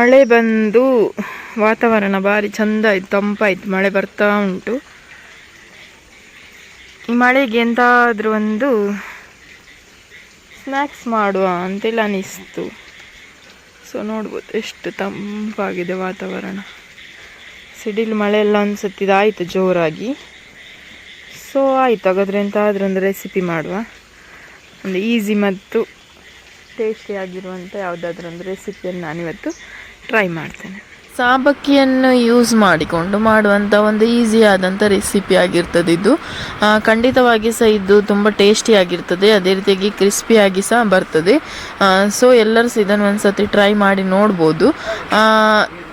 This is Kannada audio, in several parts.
ಮಳೆ ಬಂದು ವಾತಾವರಣ ಭಾರಿ ಚಂದ ಆಯ್ತು, ತಂಪಾಯ್ತು, ಮಳೆ ಬರ್ತಾ ಉಂಟು. ಈ ಮಳೆಗೆ ಎಂತಾದರೂ ಒಂದು ಸ್ನ್ಯಾಕ್ಸ್ ಮಾಡುವ ಅಂತೆಲ್ಲ ಅನಿಸ್ತು. ಸೊ ನೋಡ್ಬೋದು ಎಷ್ಟು ತಂಪಾಗಿದೆ ವಾತಾವರಣ. ಸಿಡಿಲು ಮಳೆ ಎಲ್ಲ ಅನ್ಸುತ್ತಿದ್ದಾಯಿತು ಜೋರಾಗಿ. ಸೊ ಆಯಿತು, ಹಾಗಾದರೆ ಎಂತಾದರೂ ಒಂದು ರೆಸಿಪಿ ಮಾಡುವ. ಒಂದು ಈಸಿ ಮತ್ತು ಟೇಸ್ಟಿಯಾಗಿರುವಂಥ ಯಾವುದಾದ್ರೂ ಒಂದು ರೆಸಿಪಿಯನ್ನು ನಾನಿವತ್ತು ಟ್ರೈ ಮಾಡ್ತೇನೆ. ಸಾಬಕ್ಕಿಯನ್ನು ಯೂಸ್ ಮಾಡಿಕೊಂಡು ಮಾಡುವಂಥ ಒಂದು ಈಸಿ ಆದಂಥ ರೆಸಿಪಿ ಆಗಿರ್ತದೆ ಇದು. ಖಂಡಿತವಾಗಿ ಸಹ ಇದು ತುಂಬ ಟೇಸ್ಟಿಯಾಗಿರ್ತದೆ, ಅದೇ ರೀತಿಯಾಗಿ ಕ್ರಿಸ್ಪಿಯಾಗಿ ಸಹ ಬರ್ತದೆ. ಸೊ ಎಲ್ಲರೂ ಸಹ ಇದನ್ನು ಒಂದು ಸತಿ ಟ್ರೈ ಮಾಡಿ ನೋಡ್ಬೋದು.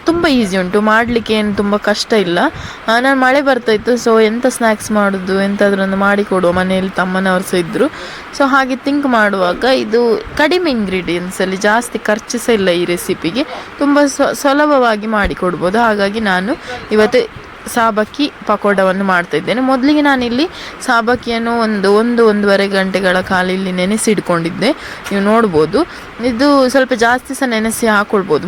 ತುಂಬ ಈಸಿ ಉಂಟು, ಮಾಡಲಿಕ್ಕೆ ಏನು ತುಂಬ ಕಷ್ಟ ಇಲ್ಲ. ನಾನು ಮಳೆ ಬರ್ತಾಯಿತ್ತು, ಸೊ ಎಂಥ ಸ್ನ್ಯಾಕ್ಸ್ ಮಾಡೋದು, ಎಂತಾದರೂ ಒಂದು ಮಾಡಿಕೊಡುವ, ಮನೆಯಲ್ಲಿ ತಮ್ಮನವರು ಸಹ ಇದ್ದರು. ಸೊ ಹಾಗೆ ಥಿಂಕ್ ಮಾಡುವಾಗ ಇದು ಕಡಿಮೆ ಇಂಗ್ರೀಡಿಯೆಂಟ್ಸಲ್ಲಿ, ಜಾಸ್ತಿ ಖರ್ಚು ಸಹ ಇಲ್ಲ ಈ ರೆಸಿಪಿಗೆ, ತುಂಬ ಸುಲಭವಾಗಿ ಮಾಡಿಕೊಡ್ಬೋದು. ಹಾಗಾಗಿ ನಾನು ಇವತ್ತು ಸಾಬಕ್ಕಿ ಪಕೋಡವನ್ನು ಮಾಡ್ತಾಯಿದ್ದೇನೆ. ಮೊದಲಿಗೆ ನಾನಿಲ್ಲಿ ಸಾಬಕ್ಕಿಯನ್ನು ಒಂದೂವರೆ ಗಂಟೆಗಳ ಕಾಲ ಇಲ್ಲಿ ನೆನೆಸಿಡ್ಕೊಂಡಿದ್ದೆ. ನೀವು ನೋಡ್ಬೋದು, ಇದು ಸ್ವಲ್ಪ ಜಾಸ್ತಿ ಸಹ ನೆನೆಸಿ ಹಾಕ್ಕೊಳ್ಬೋದು,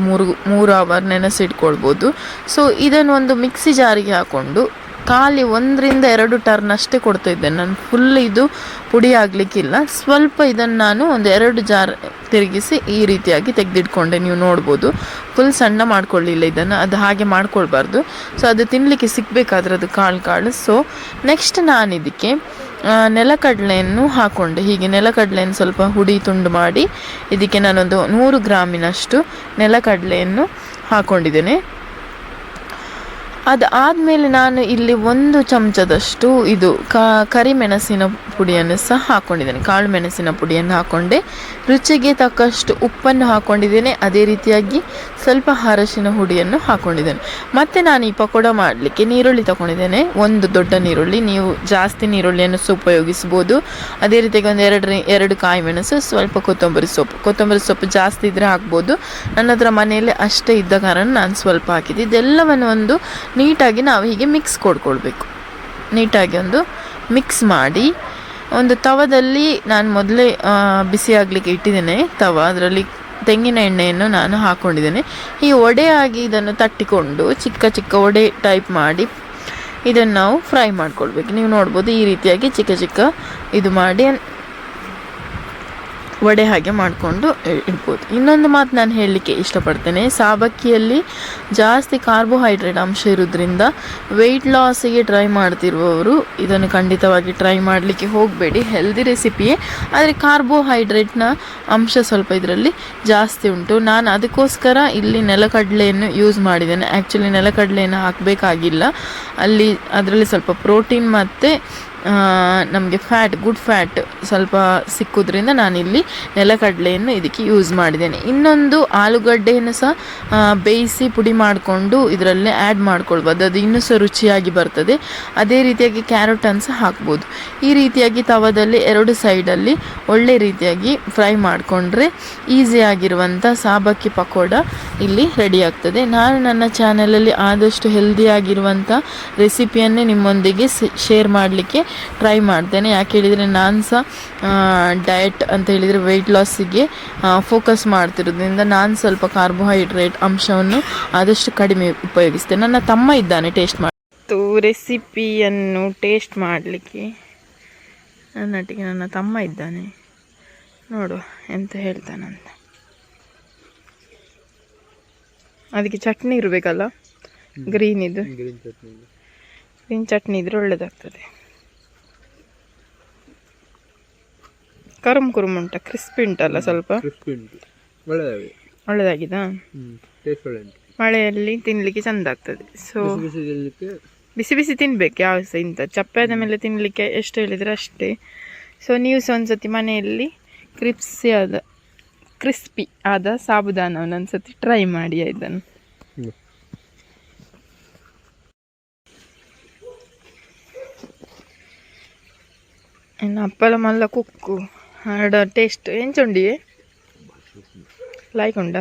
3 ಅವರ್ ನೆನೆಸಿಟ್ಕೊಳ್ಬೋದು. ಸೊ ಇದನ್ನು ಒಂದು ಮಿಕ್ಸಿ ಜಾರಿಗೆ ಹಾಕ್ಕೊಂಡು ಖಾಲಿ 1-2 ಟರ್ನ್ ಅಷ್ಟೇ ಕೊಡ್ತಾ ಇದ್ದೇನೆ ನಾನು. ಫುಲ್ ಇದು ಪುಡಿ ಆಗಲಿಕ್ಕಿಲ್ಲ. ಸ್ವಲ್ಪ ಇದನ್ನು ನಾನು ಒಂದು 2 ಜಾರ್ ತಿರುಗಿಸಿ ಈ ರೀತಿಯಾಗಿ ತೆಗೆದಿಟ್ಕೊಂಡೆ. ನೀವು ನೋಡ್ಬೋದು, ಫುಲ್ ಸಣ್ಣ ಮಾಡ್ಕೊಳ್ಳಿಲ್ಲ ಇದನ್ನು, ಅದು ಹಾಗೆ ಮಾಡ್ಕೊಳ್ಬಾರ್ದು. ಸೊ ಅದು ತಿನ್ನಲಿಕ್ಕೆ ಸಿಗಬೇಕಾದ್ರೆ ಅದು ಕಾಳು. ಸೊ ನೆಕ್ಸ್ಟ್ ನಾನು ಇದಕ್ಕೆ ನೆಲಕಡಲೆಯನ್ನು ಹಾಕ್ಕೊಂಡೆ. ಹೀಗೆ ನೆಲಕಡಲೆಯನ್ನು ಸ್ವಲ್ಪ ಹುಡಿ ತುಂಡು ಮಾಡಿ ಇದಕ್ಕೆ ನಾನೊಂದು 100 ಗ್ರಾಮಿನಷ್ಟು ನೆಲಕಡಲೆಯನ್ನು ಹಾಕ್ಕೊಂಡಿದ್ದೇನೆ. ಅದಾದಮೇಲೆ ನಾನು ಇಲ್ಲಿ 1 ಚಮಚದಷ್ಟು ಇದು ಕರಿಮೆಣಸಿನ ಪುಡಿಯನ್ನು ಸಹ ಹಾಕ್ಕೊಂಡಿದ್ದೇನೆ. ಕಾಳು ಮೆಣಸಿನ ಪುಡಿಯನ್ನು ಹಾಕ್ಕೊಂಡೆ. ರುಚಿಗೆ ತಕ್ಕಷ್ಟು ಉಪ್ಪನ್ನು ಹಾಕ್ಕೊಂಡಿದ್ದೇನೆ. ಅದೇ ರೀತಿಯಾಗಿ ಸ್ವಲ್ಪ ಅರಶಿನ ಹುಡಿಯನ್ನು ಹಾಕ್ಕೊಂಡಿದ್ದೇನೆ. ಮತ್ತು ನಾನು ಈ ಪಕೋಡ ಮಾಡಲಿಕ್ಕೆ ನೀರುಳ್ಳಿ ತಗೊಂಡಿದ್ದೇನೆ, 1 ದೊಡ್ಡ ನೀರುಳ್ಳಿ. ನೀವು ಜಾಸ್ತಿ ನೀರುಳ್ಳಿಯನ್ನು ಸಹ ಉಪಯೋಗಿಸ್ಬೋದು. ಅದೇ ರೀತಿಯಾಗಿ ಒಂದು 2 ಕಾಯಿ ಮೆಣಸು, ಸ್ವಲ್ಪ ಕೊತ್ತಂಬರಿ ಸೊಪ್ಪು ಜಾಸ್ತಿ ಇದ್ದರೆ ಹಾಕ್ಬೋದು. ನನ್ನ ಹತ್ರ ಮನೆಯಲ್ಲಿ ಅಷ್ಟೇ ಇದ್ದ ಕಾರಣ ನಾನು ಸ್ವಲ್ಪ ಹಾಕಿದ್ದೆ. ಇದೆಲ್ಲವನ್ನು ಒಂದು ನೀಟಾಗಿ ನಾವು ಹೀಗೆ ಮಿಕ್ಸ್ ಕೊಡ್ಕೊಳ್ಬೇಕು. ನೀಟಾಗಿ ಒಂದು ಮಿಕ್ಸ್ ಮಾಡಿ ಒಂದು ತವದಲ್ಲಿ ನಾನು ಮೊದಲೇ ಬಿಸಿ ಆಗಲಿಕ್ಕೆ ಇಟ್ಟಿದ್ದೇನೆ ತವ. ಅದರಲ್ಲಿ ತೆಂಗಿನ ಎಣ್ಣೆಯನ್ನು ನಾನು ಹಾಕ್ಕೊಂಡಿದ್ದೇನೆ. ಈ ಒಡೆಯಾಗಿ ಇದನ್ನು ತಟ್ಟಿಕೊಂಡು ಚಿಕ್ಕ ಚಿಕ್ಕ ಒಡೆ ಟೈಪ್ ಮಾಡಿ ಇದನ್ನು ನಾವು ಫ್ರೈ ಮಾಡ್ಕೊಳ್ಬೇಕು. ನೀವು ನೋಡ್ಬೋದು, ಈ ರೀತಿಯಾಗಿ ಚಿಕ್ಕ ಚಿಕ್ಕ ಇದು ಮಾಡಿ ವಡೆ ಹಾಗೆ ಮಾಡಿಕೊಂಡು ಇಡ್ಬೋದು. ಇನ್ನೊಂದು ಮಾತು ನಾನು ಹೇಳಲಿಕ್ಕೆ ಇಷ್ಟಪಡ್ತೇನೆ, ಸಾಬಕ್ಕಿಯಲ್ಲಿ ಜಾಸ್ತಿ ಕಾರ್ಬೋಹೈಡ್ರೇಟ್ ಅಂಶ ಇರೋದ್ರಿಂದ ವೆಯ್ಟ್ ಲಾಸಿಗೆ ಟ್ರೈ ಮಾಡ್ತಿರುವವರು ಇದನ್ನು ಖಂಡಿತವಾಗಿ ಟ್ರೈ ಮಾಡಲಿಕ್ಕೆ ಹೋಗಬೇಡಿ. ಹೆಲ್ದಿ ರೆಸಿಪಿಯೇ, ಆದರೆ ಕಾರ್ಬೋಹೈಡ್ರೇಟ್ನ ಅಂಶ ಸ್ವಲ್ಪ ಇದರಲ್ಲಿ ಜಾಸ್ತಿ ಉಂಟು. ನಾನು ಅದಕ್ಕೋಸ್ಕರ ಇಲ್ಲಿ ನೆಲಕಡಲೆಯನ್ನು ಯೂಸ್ ಮಾಡಿದ್ದೇನೆ. ಆ್ಯಕ್ಚುಲಿ ನೆಲಕಡಲೆಯನ್ನು ಹಾಕಬೇಕಾಗಿಲ್ಲ, ಅದರಲ್ಲಿ ಸ್ವಲ್ಪ ಪ್ರೋಟೀನ್ ಮತ್ತು ನಮಗೆ ಗುಡ್ ಫ್ಯಾಟ್ ಸ್ವಲ್ಪ ಸಿಕ್ಕೋದ್ರಿಂದ ನಾನಿಲ್ಲಿ ನೆಲಕಡಲೆಯನ್ನು ಇದಕ್ಕೆ ಯೂಸ್ ಮಾಡಿದ್ದೇನೆ. ಇನ್ನೊಂದು ಆಲೂಗಡ್ಡೆಯನ್ನು ಸಹ ಬೇಯಿಸಿ ಪುಡಿ ಮಾಡಿಕೊಂಡು ಇದರಲ್ಲೇ ಆ್ಯಡ್ ಮಾಡ್ಕೊಳ್ಬೋದು, ಅದು ಇನ್ನೂ ಸಹ ರುಚಿಯಾಗಿ ಬರ್ತದೆ. ಅದೇ ರೀತಿಯಾಗಿ ಕ್ಯಾರೆಟನ್ನು ಸಹ ಹಾಕ್ಬೋದು. ಈ ರೀತಿಯಾಗಿ ತವದಲ್ಲಿ 2 ಸೈಡಲ್ಲಿ ಒಳ್ಳೆ ರೀತಿಯಾಗಿ ಫ್ರೈ ಮಾಡಿಕೊಂಡ್ರೆ ಈಸಿಯಾಗಿರುವಂಥ ಸಾಬಕ್ಕಿ ಪಕೋಡ ಇಲ್ಲಿ ರೆಡಿ ಆಗ್ತದೆ. ನಾನು ನನ್ನ ಚಾನಲಲ್ಲಿ ಆದಷ್ಟು ಹೆಲ್ದಿಯಾಗಿರುವಂಥ ರೆಸಿಪಿಯನ್ನೇ ನಿಮ್ಮೊಂದಿಗೆ ಶೇರ್ ಮಾಡಲಿಕ್ಕೆ ಟ್ರೈ ಮಾಡ್ತೇನೆ. ಯಾಕೆ ಹೇಳಿದರೆ ನಾನು ಸಹ ಡಯಟ್ ಅಂತ ಹೇಳಿದರೆ ವೆಯ್ಟ್ ಲಾಸಿಗೆ ಫೋಕಸ್ ಮಾಡ್ತಿರೋದ್ರಿಂದ ನಾನು ಸ್ವಲ್ಪ ಕಾರ್ಬೋಹೈಡ್ರೇಟ್ ಅಂಶವನ್ನು ಆದಷ್ಟು ಕಡಿಮೆ ಉಪಯೋಗಿಸ್ತೇನೆ. ನನ್ನ ತಮ್ಮ ಇದ್ದಾನೆ ಟೇಸ್ಟ್ ಮಾಡಿ ರೆಸಿಪಿಯನ್ನು ಟೇಸ್ಟ್ ಮಾಡಲಿಕ್ಕೆ, ನನ್ನೊಟ್ಟಿಗೆ ನನ್ನ ತಮ್ಮ ಇದ್ದಾನೆ. ನೋಡುವ ಎಂತ ಹೇಳ್ತಾನಂತ. ಅದಕ್ಕೆ ಚಟ್ನಿ ಇರಬೇಕಲ್ಲ, ಗ್ರೀನ್ ಚಟ್ನಿ ಇದ್ರೆ ಒಳ್ಳೆಯದಾಗ್ತದೆ. ಕುರುಮ್ ಉಂಟ, ಕ್ರಿಸ್ಪಿ ಉಂಟಲ್ಲ, ಸ್ವಲ್ಪ ಒಳ್ಳೆದಾಗಿದಾ? ಮಳೆಯಲ್ಲಿ ತಿನ್ನಲಿಕ್ಕೆ ಚೆಂದ ಆಗ್ತದೆ. ಸೊ ಬಿಸಿ ಬಿಸಿ ತಿನ್ಬೇಕು, ಯಾವ ಸಹ ಇಂಥ ಚಪ್ಪೆ ಆದ ಮೇಲೆ ತಿನ್ನಲಿಕ್ಕೆ ಎಷ್ಟು ಹೇಳಿದರೆ ಅಷ್ಟೇ. ಸೊ ನೀವು ಸಹ ಒಂದ್ಸತಿ ಮನೆಯಲ್ಲಿ ಕ್ರಿಸ್ಪಿ ಆದ ಸಾಬುದಾನವನ್ನು ಒಂದ್ಸತಿ ಟ್ರೈ ಮಾಡಿ. ಇದನ್ನು ಇನ್ನು ಅಪ್ಪಲ ಮಲ್ಲ ಕುಕ್ಕು ಆಡ ಟೇಸ್ಟ್ ಎಂಚುಂಡಿ ಲಾಯ್ಕೊಂಡ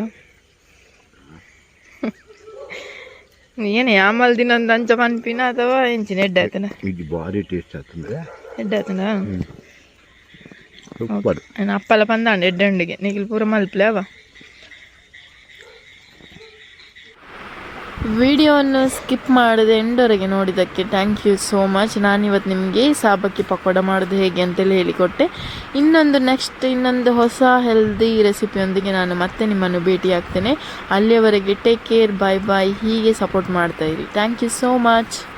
ಏನೇ ಆಮಲ್ ದಿನ ಒಂದು ಅಂಚ ಪನ್ಪಿನ ಅಥವಾ ಎಂಚಿನ ಎಡ್ಡೆ ಆಯ್ತನ ಭಾರಿ ಟೇಸ್ಟ್ ಆಗ್ತದೆ. ಎಡ್ಡೆ ಆಯ್ತನ ಅಪ್ಪಲ ಪಂದಾಂಡ ಎಡ್ಡೆ ಉಂಡಿಗೆ ನೀಗಿಲ್ ಪೂರ ಮಲ್ಪಲೆ ಅವ ವಿಡಿಯೋವನ್ನು ಸ್ಕಿಪ್ ಮಾಡದೆ ಎಂಡವರೆಗೆ ನೋಡಿದ್ದಕ್ಕೆ ಥ್ಯಾಂಕ್ ಯು ಸೋ ಮಚ್. ನಾನಿವತ್ತು ನಿಮಗೆ ಸಾಬಕ್ಕಿ ಪಕೋಡ ಮಾಡೋದು ಹೇಗೆ ಅಂತೇಳಿ ಹೇಳಿಕೊಟ್ಟೆ. ಇನ್ನೊಂದು ಹೊಸ ಹೆಲ್ದಿ ರೆಸಿಪಿಯೊಂದಿಗೆ ನಾನು ಮತ್ತೆ ನಿಮ್ಮನ್ನು ಭೇಟಿ ಆಗ್ತೇನೆ. ಅಲ್ಲಿಯವರೆಗೆ ಟೇಕ್ ಕೇರ್, ಬಾಯ್ ಬಾಯ್. ಹೀಗೆ ಸಪೋರ್ಟ್ ಮಾಡ್ತಾಯಿರಿ. Thank you so much.